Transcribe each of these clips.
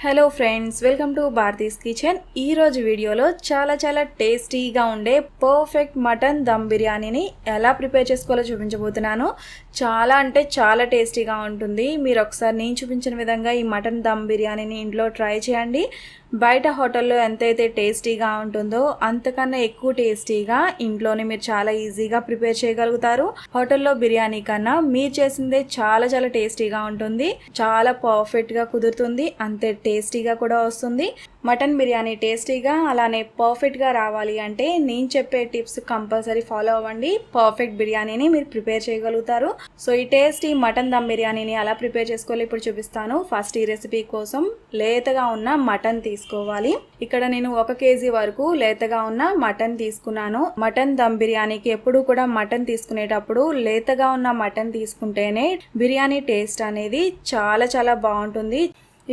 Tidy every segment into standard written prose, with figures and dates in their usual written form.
Hello friends, welcome to Bharati's kitchen. ఈ రోజు వీడియోలో చాలా టేస్టీగా ఉండే పర్ఫెక్ట్ మటన్ దమ్ బిర్యానీని ఎలా ప్రిపేర్ చేసుకోవాలో చూపించబోతున్నాను. చాలా అంటే చాలా టేస్టీగా ఉంటుంది. మీరు ఒకసారి నేను చూపించిన విధంగా ఈ మటన్ దమ్ బిర్యానీని ఇంట్లో ట్రై చేయండి. బయట హోటల్లో ఎంతైతే టేస్టీగా ఉంటుందో అంతకన్నా ఎక్కువ టేస్టీగా ఇంట్లోనే మీరు చాలా ఈజీగా ప్రిపేర్ చేయగలుగుతారు. హోటల్లో బిర్యానీ కన్నా మీరు చేసిందే చాలా టేస్టీగా ఉంటుంది. చాలా పర్ఫెక్ట్గా కుదురుతుంది, అంతే టేస్టీగా కూడా వస్తుంది. మటన్ బిర్యానీ టేస్టీగా అలానే పర్ఫెక్ట్గా రావాలి అంటే నేను చెప్పే టిప్స్ కంపల్సరీ ఫాలో అవ్వండి. పర్ఫెక్ట్ బిర్యానీని మీరు ప్రిపేర్ చేయగలుగుతారు. సో ఈ టేస్టీ మటన్ దమ్ బిర్యానీని ఎలా ప్రిపేర్ చేసుకోవాలి ఇప్పుడు చూపిస్తాను. ఫస్ట్ ఈ రెసిపీ కోసం లేతగా ఉన్న మటన్ తీసుకోవాలి. ఇక్కడ నేను 1 kg వరకు లేతగా ఉన్న మటన్ తీసుకున్నాను. మటన్ దమ్ బిర్యానీకి ఎప్పుడు కూడా మటన్ తీసుకునేటప్పుడు లేతగా ఉన్న మటన్ తీసుకుంటేనే బిర్యానీ టేస్ట్ అనేది చాలా బాగుంటుంది.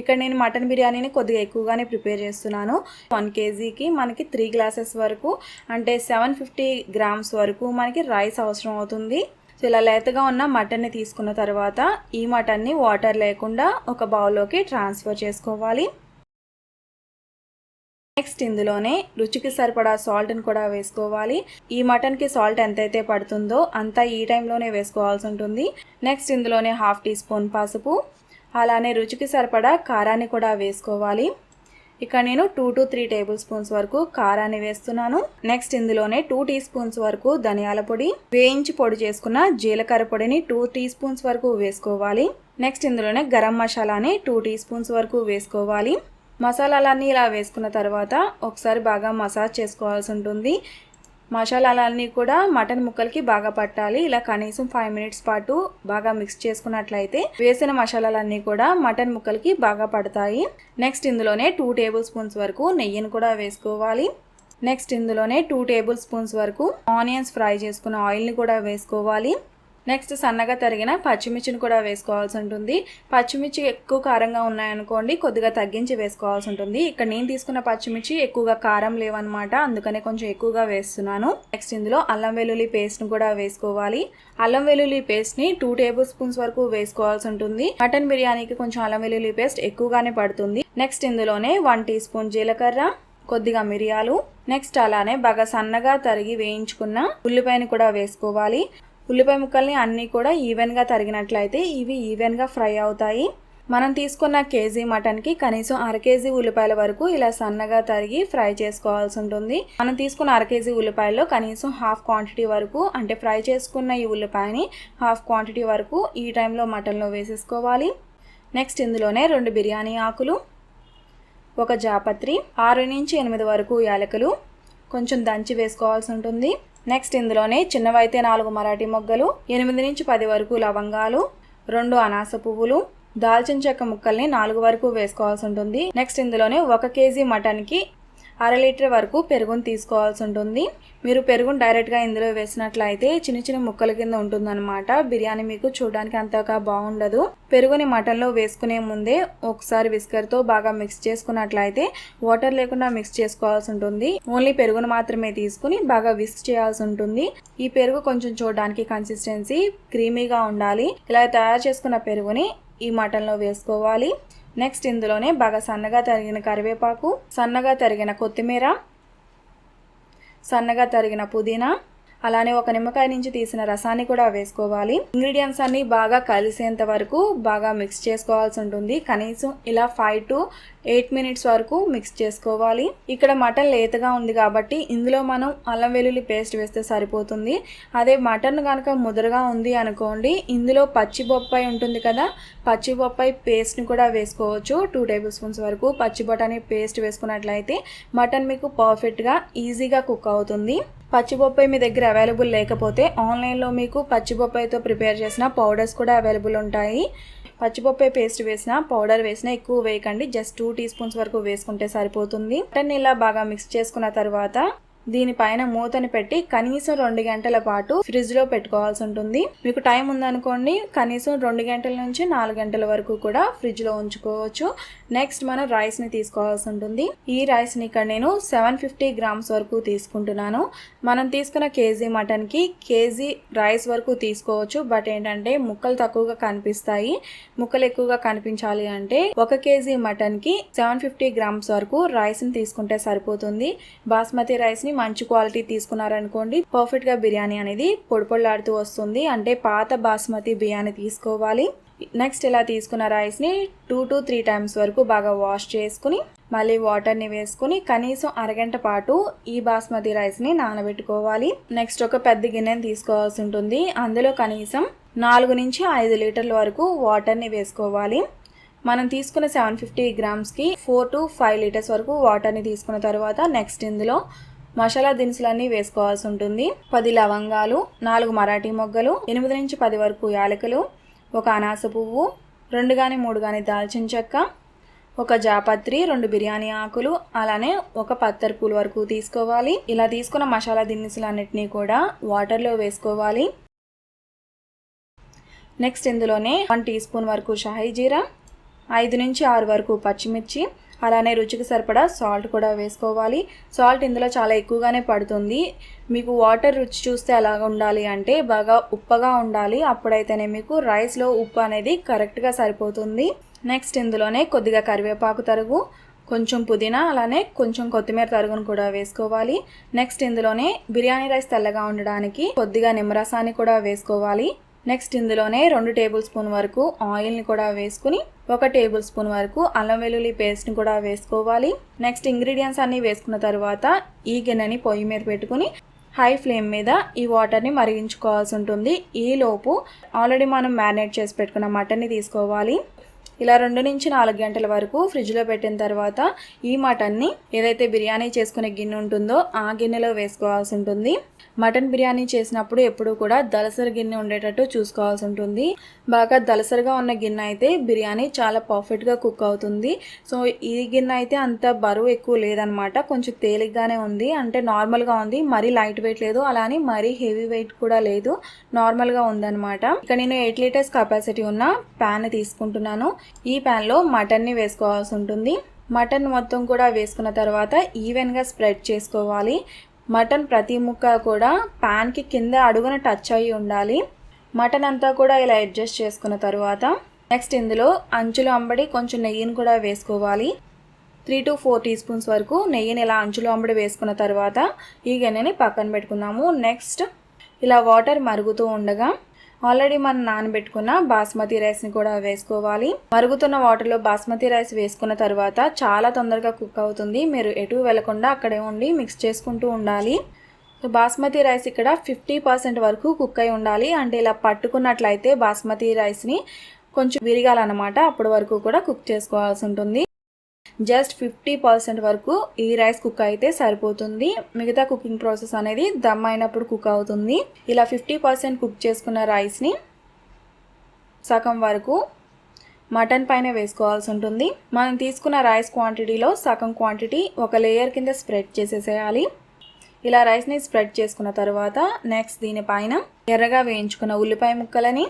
ఇక్కడ నేను మటన్ బిర్యానీని కొద్దిగా ఎక్కువగానే ప్రిపేర్ చేస్తున్నాను. 1 kgకి మనకి 3 glasses వరకు అంటే 750 grams వరకు మనకి రైస్ అవసరం అవుతుంది. సో ఇలా లేతగా ఉన్న మటన్ని తీసుకున్న తర్వాత ఈ మటన్ని వాటర్ లేకుండా ఒక బౌల్లోకి ట్రాన్స్ఫర్ చేసుకోవాలి. నెక్స్ట్ ఇందులోనే రుచికి సరిపడా సాల్ట్ని కూడా వేసుకోవాలి. ఈ మటన్కి సాల్ట్ ఎంతైతే పడుతుందో అంతా ఈ టైంలోనే వేసుకోవాల్సి ఉంటుంది. నెక్స్ట్ ఇందులోనే 1/2 teaspoon పసుపు, అలానే రుచికి సరిపడా కారాన్ని కూడా వేసుకోవాలి. ఇక్కడ నేను 2 to 3 tablespoons వరకు కారాన్ని వేస్తున్నాను. నెక్స్ట్ ఇందులోనే 2 teaspoons వరకు ధనియాల పొడి, వేయించి పొడి చేసుకున్న జీలకర్ర పొడిని 2 teaspoons వరకు వేసుకోవాలి. నెక్స్ట్ ఇందులోనే గరం మసాలాని 2 teaspoons వరకు వేసుకోవాలి. మసాలాలన్నీ ఇలా వేసుకున్న తర్వాత ఒకసారి బాగా మసాజ్ చేసుకోవాల్సి ఉంటుంది. మసాలాలన్నీ కూడా మటన్ ముక్కలకి బాగా పట్టాలి. ఇలా కనీసం 5 minutes పాటు బాగా మిక్స్ చేసుకున్నట్లయితే వేసిన మసాలాలన్నీ కూడా మటన్ ముక్కలకి బాగా పడతాయి. నెక్స్ట్ ఇందులోనే 2 tablespoons వరకు నెయ్యిని కూడా వేసుకోవాలి. నెక్స్ట్ ఇందులోనే 2 tablespoons వరకు ఆనియన్స్ ఫ్రై చేసుకున్న ఆయిల్ని కూడా వేసుకోవాలి. నెక్స్ట్ సన్నగా తరిగిన పచ్చిమిర్చిని కూడా వేసుకోవాల్సి ఉంటుంది. పచ్చిమిర్చి ఎక్కువ కారంగా ఉన్నాయనుకోండి, కొద్దిగా తగ్గించి వేసుకోవాల్సి ఉంటుంది. ఇక్కడ నేను తీసుకున్న పచ్చిమిర్చి ఎక్కువగా కారం లేవన్నమాట, అందుకనే కొంచెం ఎక్కువగా వేస్తున్నాను. నెక్స్ట్ ఇందులో అల్లం వెల్లుల్లి పేస్ట్ని కూడా వేసుకోవాలి. అల్లం వెల్లుల్లి పేస్ట్ని 2 tablespoons వరకు వేసుకోవాల్సి ఉంటుంది. మటన్ బిర్యానీకి కొంచెం అల్లం వెల్లుల్లి పేస్ట్ ఎక్కువగానే పడుతుంది. నెక్స్ట్ ఇందులోనే 1 teaspoon జీలకర్ర, కొద్దిగా మిరియాలు, నెక్స్ట్ అలానే బాగా సన్నగా తరిగి వేయించుకున్న ఉల్లిపాయని కూడా వేసుకోవాలి. ఉల్లిపాయ ముక్కల్ని అన్నీ కూడా ఈవెన్గా తరిగినట్లయితే ఇవి ఈవెన్గా ఫ్రై అవుతాయి. మనం తీసుకున్న కేజీ మటన్కి కనీసం 1/2 kg ఉల్లిపాయల వరకు ఇలా సన్నగా తరిగి ఫ్రై చేసుకోవాల్సి ఉంటుంది. మనం తీసుకున్న 1/2 kg ఉల్లిపాయల్లో కనీసం హాఫ్ క్వాంటిటీ వరకు అంటే ఫ్రై చేసుకున్న ఈ ఉల్లిపాయని హాఫ్ క్వాంటిటీ వరకు ఈ టైంలో మటన్లో వేసేసుకోవాలి. నెక్స్ట్ ఇందులోనే 2 బిర్యానీ ఆకులు, 1 జాపత్రి, 6 నుంచి 8 వరకు యాలకులు కొంచెం దంచి వేసుకోవాల్సి ఉంటుంది. నెక్స్ట్ ఇందులోనే చిన్నవైతే 4 మరాఠీ మొగ్గలు, 8 నుంచి 10 వరకు లవంగాలు, 2 అనాస పువ్వులు, దాల్చిన చెక్క ముక్కల్ని 4 వరకు వేసుకోవాల్సి ఉంటుంది. నెక్స్ట్ ఇందులోనే 1 kg మటన్కి 1/2 లీటర్ వరకు పెరుగుని తీసుకోవాల్సి ఉంటుంది. మీరు పెరుగుని డైరెక్ట్గా ఇందులో వేసినట్లయితే చిన్న ముక్కల కింద ఉంటుందన్నమాట. బిర్యానీ మీకు చూడడానికి అంతగా బాగుండదు. పెరుగుని మటన్లో వేసుకునే ముందే ఒకసారి విస్కర్తో బాగా మిక్స్ చేసుకున్నట్లయితే వాటర్ లేకుండా మిక్స్ చేసుకోవాల్సి ఉంటుంది. ఓన్లీ పెరుగును మాత్రమే తీసుకుని బాగా విస్క్ చేయాల్సి ఉంటుంది. ఈ పెరుగు కొంచెం చూడడానికి కన్సిస్టెన్సీ క్రీమీగా ఉండాలి. ఇలా తయారు చేసుకున్న పెరుగుని ఈ మటన్లో వేసుకోవాలి. నెక్స్ట్ ఇందులోనే బాగా సన్నగా తరిగిన కరివేపాకు, సన్నగా తరిగిన కొత్తిమీర, సన్నగా తరిగిన పుదీనా, అలానే 1 నిమ్మకాయ నుంచి తీసిన రసాన్ని కూడా వేసుకోవాలి. ఇంగ్రీడియంట్స్ అన్ని బాగా కలిసేంత వరకు బాగా మిక్స్ చేసుకోవాల్సి ఉంటుంది. కనీసం ఇలా 5 to 8 minutes వరకు మిక్స్ చేసుకోవాలి. ఇక్కడ మటన్ లేతగా ఉంది కాబట్టి ఇందులో మనం అల్లం వెల్లుల్లి పేస్ట్ వేస్తే సరిపోతుంది. అదే మటన్ కనుక ముదరగా ఉంది అనుకోండి, ఇందులో పచ్చి బొప్పాయి ఉంటుంది కదా, పచ్చి బొప్పాయి పేస్ట్ని కూడా వేసుకోవచ్చు. 2 tablespoons వరకు పచ్చి బఠానీ పేస్ట్ వేసుకున్నట్లయితే మటన్ మీకు పర్ఫెక్ట్గా ఈజీగా కుక్ అవుతుంది. పచ్చి బొప్పాయి మీ దగ్గర అవైలబుల్ లేకపోతే ఆన్లైన్లో మీకు పచ్చి బొప్పాయితో ప్రిపేర్ చేసిన పౌడర్స్ కూడా అవైలబుల్ ఉంటాయి. పచ్చి బొప్పాయి పేస్ట్ వేసిన పౌడర్ వేసిన ఎక్కువ వేయకండి, జస్ట్ 2 teaspoons వరకు వేసుకుంటే సరిపోతుంది. మటన్ ఇలా బాగా మిక్స్ చేసుకున్న తర్వాత దీనిపైన మూతని పెట్టి కనీసం 2 గంటల పాటు ఫ్రిడ్జ్ లో పెట్టుకోవాల్సి ఉంటుంది. మీకు టైం ఉందనుకోండి కనీసం 2 గంటల నుంచి 4 గంటల వరకు కూడా ఫ్రిడ్జ్ లో ఉంచుకోవచ్చు. నెక్స్ట్ మనం రైస్ ని తీసుకోవాల్సి ఉంటుంది. ఈ రైస్ ని ఇక్కడ నేను 750 గ్రామ్స్ వరకు తీసుకుంటున్నాను. మనం తీసుకున్న కేజీ మటన్ కి కేజీ రైస్ వరకు తీసుకోవచ్చు. బట్ ఏంటంటే ముక్కలు తక్కువగా కనిపిస్తాయి. ముక్కలు ఎక్కువగా కనిపించాలి అంటే 1 కేజీ మటన్ కి 750 గ్రామ్స్ వరకు రైస్ ని తీసుకుంటే సరిపోతుంది. బాస్మతి రైస్ ని మంచి క్వాలిటీ తీసుకున్నారనుకోండి పర్ఫెక్ట్ గా బిర్యానీ అనేది పొడిపొడిలాడుతూ వస్తుంది. అంటే పాత బాస్మతి బిర్యానీ తీసుకోవాలి. నెక్స్ట్ ఇలా తీసుకున్న రైస్ ని 2 to 3 టైమ్స్ వరకు బాగా వాష్ చేసుకుని మళ్ళీ వాటర్ ని వేసుకుని కనీసం అరగంట పాటు ఈ బాస్మతి రైస్ ని నానబెట్టుకోవాలి. నెక్స్ట్ ఒక పెద్ద గిన్నెని తీసుకోవాల్సి ఉంటుంది. అందులో కనీసం 4 నుంచి 5 లీటర్ల వరకు వాటర్ ని వేసుకోవాలి. మనం తీసుకున్న 750 గ్రామ్స్ కి 4 to 5 లీటర్స్ వరకు వాటర్ ని తీసుకున్న తర్వాత నెక్స్ట్ ఇందులో మసాలా దినుసులన్నీ వేసుకోవాల్సి ఉంటుంది. 10 లవంగాలు, 4 మరాఠీ మొగ్గలు, 8 నుంచి 10 వరకు యాలకులు, 1 అనాస పువ్వు, 2 గాని 3 గాని దాల్చిన చెక్క, 1 జాపత్రి, 2 బిర్యానీ ఆకులు, అలానే 1 పత్తర్ పూలు వరకు తీసుకోవాలి. ఇలా తీసుకున్న మసాలా దినుసులన్నిటినీ కూడా వాటర్లో వేసుకోవాలి. నెక్స్ట్ ఇందులోనే 1 టీ స్పూన్ వరకు షాహీ జీరా, 5 నుంచి 6 వరకు పచ్చిమిర్చి, అలానే రుచికి సరిపడా సాల్ట్ కూడా వేసుకోవాలి. సాల్ట్ ఇందులో చాలా ఎక్కువగానే పడుతుంది. మీకు వాటర్ రుచి చూస్తే అలాగ ఉండాలి అంటే బాగా ఉప్పగా ఉండాలి. అప్పుడైతేనే మీకు రైస్లో ఉప్పు అనేది కరెక్ట్గా సరిపోతుంది. నెక్స్ట్ ఇందులోనే కొద్దిగా కరివేపాకు తరుగు, కొంచెం పుదీనా, అలానే కొంచెం కొత్తిమీర తరుగును కూడా వేసుకోవాలి. నెక్స్ట్ ఇందులోనే బిర్యానీ రైస్ తెల్లగా ఉండడానికి కొద్దిగా నిమ్మరసాన్ని కూడా వేసుకోవాలి. నెక్స్ట్ ఇందులోనే 2 టేబుల్ స్పూన్ వరకు ఆయిల్ని కూడా వేసుకుని 1 టేబుల్ స్పూన్ వరకు అల్లం వెల్లుల్లి పేస్ట్ని కూడా వేసుకోవాలి. నెక్స్ట్ ఇంగ్రీడియంట్స్ అన్నీ వేసుకున్న తర్వాత ఈ గిన్నెని పొయ్యి మీద పెట్టుకుని హై ఫ్లేమ్ మీద ఈ వాటర్ని మరిగించుకోవాల్సి ఉంటుంది. ఈ లోపు ఆల్రెడీ మనం మ్యారినేట్ చేసి పెట్టుకున్న మటన్ని తీసుకోవాలి. ఇలా 2 నుంచి 4 గంటల వరకు ఫ్రిడ్జ్లో పెట్టిన తర్వాత ఈ మటన్ని ఏదైతే బిర్యానీ చేసుకునే గిన్నె ఉంటుందో ఆ గిన్నెలో వేసుకోవాల్సి ఉంటుంది. మటన్ బిర్యానీ చేసినప్పుడు ఎప్పుడు కూడా దలసరి గిన్నె ఉండేటట్టు చూసుకోవాల్సి ఉంటుంది. బాగా దలసరిగా ఉన్న గిన్నె అయితే బిర్యానీ చాలా పర్ఫెక్ట్గా కుక్ అవుతుంది. సో ఈ గిన్నె అయితే అంత బరువు ఎక్కువ లేదనమాట. కొంచెం తేలిగ్గానే ఉంది. అంటే నార్మల్గా ఉంది. మరీ లైట్ వెయిట్ లేదు, అలానే మరీ హెవీ వెయిట్ కూడా లేదు, నార్మల్గా ఉందన్నమాట. ఇక్కడ నేను 8 లీటర్స్ కెపాసిటీ ఉన్న ప్యాన్ తీసుకుంటున్నాను. ఈ ప్యాన్లో మటన్ని వేసుకోవాల్సి ఉంటుంది. మటన్ మొత్తం కూడా వేసుకున్న తర్వాత ఈవెన్గా స్ప్రెడ్ చేసుకోవాలి. మటన్ ప్రతి ముక్క కూడా ప్యాన్కి కింద అడుగున టచ్ అయ్యి ఉండాలి. మటన్ అంతా కూడా ఇలా అడ్జస్ట్ చేసుకున్న తర్వాత నెక్స్ట్ ఇందులో అంచులు అంబడి కొంచెం నెయ్యిని కూడా వేసుకోవాలి. 3 to 4 టీ స్పూన్స్ వరకు నెయ్యిని ఇలా అంచులు అంబడి వేసుకున్న తర్వాత ఈ గిన్నెని పక్కన పెట్టుకున్నాము. నెక్స్ట్ ఇలా వాటర్ మరుగుతూ ఉండగా ఆల్రెడీ మనం నానబెట్టుకున్న బాస్మతి రైస్ని కూడా వేసుకోవాలి. మరుగుతున్న వాటర్లో బాస్మతి రైస్ వేసుకున్న తర్వాత చాలా తొందరగా కుక్ అవుతుంది. మీరు ఎటు వెళ్లకుండా అక్కడే ఉండి మిక్స్ చేసుకుంటూ ఉండాలి. బాస్మతి రైస్ ఇక్కడ 50% వరకు కుక్ అయి ఉండాలి. అంటే ఇలా పట్టుకున్నట్లయితే బాస్మతి రైస్ని కొంచెం విరగాలన్నమాట. అప్పటి వరకు కూడా కుక్ చేసుకోవాల్సి ఉంటుంది. జస్ట్ 50% వరకు ఈ రైస్ కుక్ అయితే సరిపోతుంది. మిగతా కుకింగ్ ప్రాసెస్ అనేది దమ్ అయినప్పుడు కుక్ అవుతుంది. ఇలా 50% కుక్ చేసుకున్న రైస్ని సగం వరకు మటన్ పైన వేసుకోవాల్సి ఉంటుంది. మనం తీసుకున్న రైస్ క్వాంటిటీలో సగం క్వాంటిటీ ఒక లేయర్ కింద స్ప్రెడ్ చేసేసేయాలి. ఇలా రైస్ని స్ప్రెడ్ చేసుకున్న తర్వాత నెక్స్ట్ దీనిపైన ఎర్రగా వేయించుకున్న ఉల్లిపాయ ముక్కలని,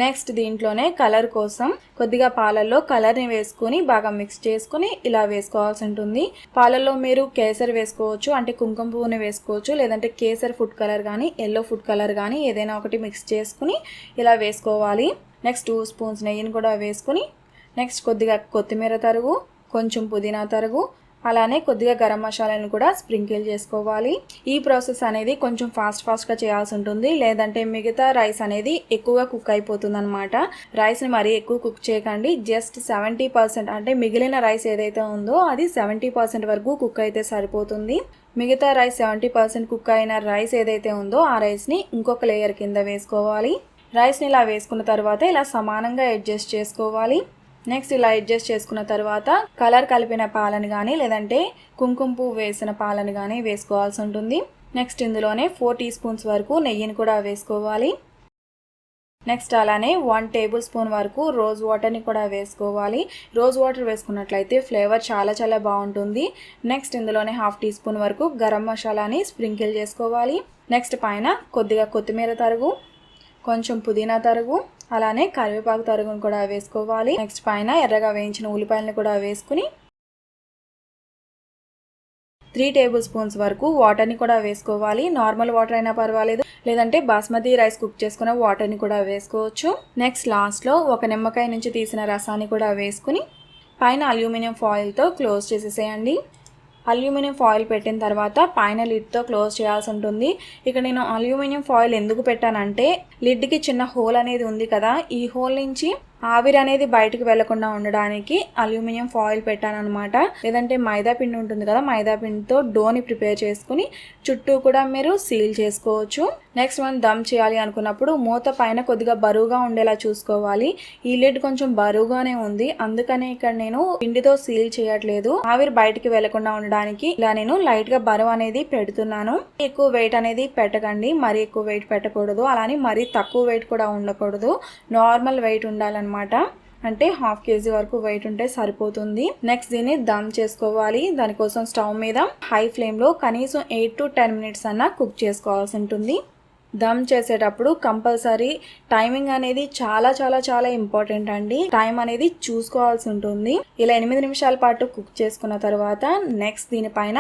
నెక్స్ట్ దీంట్లోనే కలర్ కోసం కొద్దిగా పాలల్లో కలర్ని వేసుకుని బాగా మిక్స్ చేసుకుని ఇలా వేసుకోవాల్సి ఉంటుంది. పాలల్లో మీరు కేసర్ వేసుకోవచ్చు, అంటే కుంకుమ పువ్వుని వేసుకోవచ్చు, లేదంటే కేసర్ ఫుడ్ కలర్ కానీ ఎల్లో ఫుడ్ కలర్ కానీ ఏదైనా ఒకటి మిక్స్ చేసుకుని ఇలా వేసుకోవాలి. నెక్స్ట్ 2 స్పూన్స్ నెయ్యిని కూడా వేసుకుని నెక్స్ట్ కొద్దిగా కొత్తిమీర తరుగు, కొంచెం పుదీనా తరుగు, అలానే కొద్దిగా గరం మసాలాను కూడా స్ప్రింకిల్ చేసుకోవాలి. ఈ ప్రాసెస్ అనేది కొంచెం ఫాస్ట్గా చేయాల్సి ఉంటుంది. లేదంటే మిగతా రైస్ అనేది ఎక్కువగా కుక్ అయిపోతుంది అనమాట. రైస్ని మరీ ఎక్కువ కుక్ చేయకండి. జస్ట్ 70% అంటే మిగిలిన రైస్ ఏదైతే ఉందో అది 70% వరకు కుక్ అయితే సరిపోతుంది. మిగతా రైస్ 70% కుక్ అయిన రైస్ ఏదైతే ఉందో ఆ రైస్ని ఇంకొక లేయర్ కింద వేసుకోవాలి. రైస్ని ఇలా వేసుకున్న తర్వాత ఇలా సమానంగా అడ్జస్ట్ చేసుకోవాలి. నెక్స్ట్ ఇలా అడ్జస్ట్ చేసుకున్న తర్వాత కలర్ కలిపిన పాలను కానీ లేదంటే కుంకుమ పువ్వు వేసిన పాలను కానీ వేసుకోవాల్సి ఉంటుంది. నెక్స్ట్ ఇందులోనే 4 టీ స్పూన్స్ వరకు నెయ్యిని కూడా వేసుకోవాలి. నెక్స్ట్ అలానే 1 టేబుల్ స్పూన్ వరకు రోజ్ వాటర్ని కూడా వేసుకోవాలి. రోజ్ వాటర్ వేసుకున్నట్లయితే ఫ్లేవర్ చాలా బాగుంటుంది. నెక్స్ట్ ఇందులోనే 1/2 టీ స్పూన్ వరకు గరం మసాలాని స్ప్రింకిల్ చేసుకోవాలి. నెక్స్ట్ పైన కొద్దిగా కొత్తిమీర తరుగు, కొంచెం పుదీనా తరుగు, అలానే కరివేపాకు తరుగును కూడా వేసుకోవాలి. నెక్స్ట్ పైన ఎర్రగా వేయించిన ఉల్లిపాయలను కూడా వేసుకుని 3 టేబుల్ స్పూన్స్ వరకు వాటర్ని కూడా వేసుకోవాలి. నార్మల్ వాటర్ అయినా పర్వాలేదు, లేదంటే బాస్మతి రైస్ కుక్ చేసుకున్న వాటర్ని కూడా వేసుకోవచ్చు. నెక్స్ట్ లాస్ట్లో ఒక నిమ్మకాయ నుంచి తీసిన రసాన్ని కూడా వేసుకుని పైన అల్యూమినియం ఫాయిల్తో క్లోజ్ చేసేసేయండి. అల్యూమినియం ఫాయిల్ పెట్టిన తర్వాత పైన లిడ్తో క్లోజ్ చేయాల్సి ఉంటుంది. ఇక్కడ నేను అల్యూమినియం ఫాయిల్ ఎందుకు పెట్టానంటే లిడ్కి చిన్న హోల్ అనేది ఉంది కదా, ఈ హోల్ నుంచి ఆవిరి అనేది బయటకు వెళ్లకుండా ఉండడానికి అల్యూమినియం ఫాయిల్ పెట్టానన్నమాట. లేదంటే మైదా పిండి ఉంటుంది కదా, మైదా పిండితో డోని ప్రిపేర్ చేసుకుని చుట్టూ కూడా మీరు సీల్ చేసుకోవచ్చు. నెక్స్ట్ మనం దమ్ చేయాలి అనుకున్నప్పుడు మూత పైన కొద్దిగా బరువుగా ఉండేలా చూసుకోవాలి. ఈ లిడ్ కొంచెం బరువుగానే ఉంది, అందుకనే ఇక్కడ నేను పిండితో సీల్ చేయట్లేదు. ఆవిరి బయటికి వెళ్లకుండా ఉండడానికి ఇలా నేను లైట్ గా బరువు అనేది పెడుతున్నాను. ఎక్కువ వెయిట్ అనేది పెట్టకండి, మరీ ఎక్కువ వెయిట్ పెట్టకూడదు, అలానే మరీ తక్కువ వెయిట్ కూడా ఉండకూడదు. నార్మల్ వెయిట్ ఉండాలన్నమాట. అంటే 1/2 kg వరకు వెయిట్ ఉంటే సరిపోతుంది. నెక్స్ట్ దీన్ని దమ్ చేసుకోవాలి. దానికోసం స్టవ్ మీద హై ఫ్లేమ్ లో కనీసం 8 to 10 minutes అన్న కుక్ చేసుకోవాల్సి ఉంటుంది. దమ్ చేసేటప్పుడు కంపల్సరీ టైమింగ్ అనేది చాలా ఇంపార్టెంట్ అండి. టైం అనేది చూసుకోవాల్సి ఉంటుంది. ఇలా 8 నిమిషాల పాటు కుక్ చేసుకున్న తర్వాత నెక్స్ట్ దీనిపైన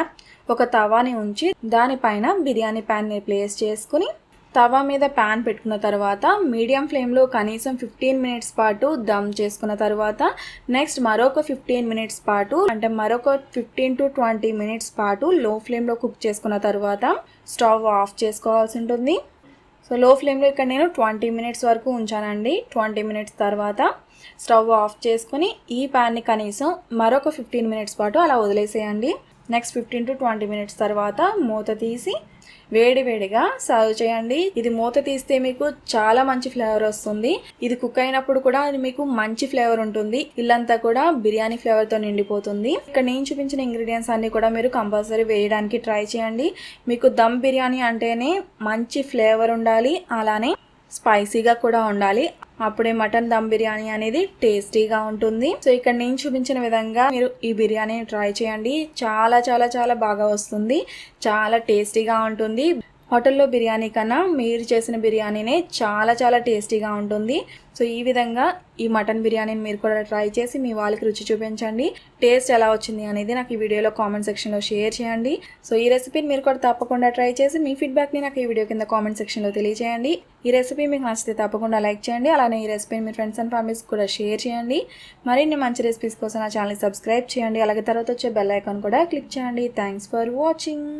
ఒక తవాని ఉంచి దానిపైన బిర్యానీ ప్యాన్ ని ప్లేస్ చేసుకుని తవా మీద ప్యాన్ పెట్టుకున్న తర్వాత మీడియం ఫ్లేమ్లో కనీసం 15 minutes పాటు దమ్ చేసుకున్న తర్వాత నెక్స్ట్ మరొక 15 minutes పాటు అంటే మరొక 15 to 20 minutes పాటు లో ఫ్లేమ్లో కుక్ చేసుకున్న తర్వాత స్టవ్ ఆఫ్ చేసుకోవాల్సి ఉంటుంది. సో లో ఫ్లేమ్లో ఇక్కడ నేను 20 minutes వరకు ఉంచానండి. 20 minutes తర్వాత స్టవ్ ఆఫ్ చేసుకుని ఈ ప్యాన్ని కనీసం మరొక 15 minutes పాటు అలా వదిలేసేయండి. నెక్స్ట్ 15 to 20 minutes తర్వాత మూత తీసి వేడిగా సర్వ్ చేయండి. ఇది మూత తీస్తే మీకు చాలా మంచి ఫ్లేవర్ వస్తుంది. ఇది కుక్ అయినప్పుడు కూడా అది మీకు మంచి ఫ్లేవర్ ఉంటుంది. ఇల్లంతా కూడా బిర్యానీ ఫ్లేవర్ తో నిండిపోతుంది. ఇక్కడ నేను చూపించిన ఇంగ్రీడియంట్స్ అన్ని కూడా మీరు కంపల్సరీ వేయడానికి ట్రై చేయండి. మీకు దమ్ బిర్యానీ అంటేనే మంచి ఫ్లేవర్ ఉండాలి, అలానే స్పైసీగా కూడా ఉండాలి. అప్పుడే మటన్ దమ్ బిర్యానీ అనేది టేస్టీగా ఉంటుంది. సో ఇక్కడ నేను చూపించిన విధంగా మీరు ఈ బిర్యానీని ట్రై చేయండి. చాలా బాగా వస్తుంది, చాలా టేస్టీగా ఉంటుంది. హోటల్లో బిర్యానీ కన్నా మీరు చేసిన బిర్యానీనే చాలా టేస్టీగా ఉంటుంది. సో ఈ విధంగా ఈ మటన్ బిర్యానీని మీరు కూడా ట్రై చేసి మీ వాళ్ళకి రుచి చూపించండి. టేస్ట్ ఎలా వచ్చింది అనేది నాకు ఈ వీడియోలో కామెంట్ సెక్షన్లో షేర్ చేయండి. సో ఈ రెసిపీని మీరు కూడా తప్పకుండా ట్రై చేసి మీ ఫీడ్బ్యాక్ని నాకు ఈ వీడియో కింద కామెంట్ సెక్షన్లో తెలియజేయండి. ఈ రెసిపీ మీకు నచ్చితే తప్పకుండా లైక్ చేయండి. అలానే ఈ రెసిపీని మీ ఫ్రెండ్స్ అండ్ ఫ్యామిలీస్ కూడా షేర్ చేయండి. మరిన్ని మంచి రెసిపీస్ కోసం నా ఛానల్ని సబ్స్క్రైబ్ చేయండి. అలాగే తర్వాత వచ్చే బెల్ ఐకాన్ కూడా క్లిక్ చేయండి. Thanks for watching.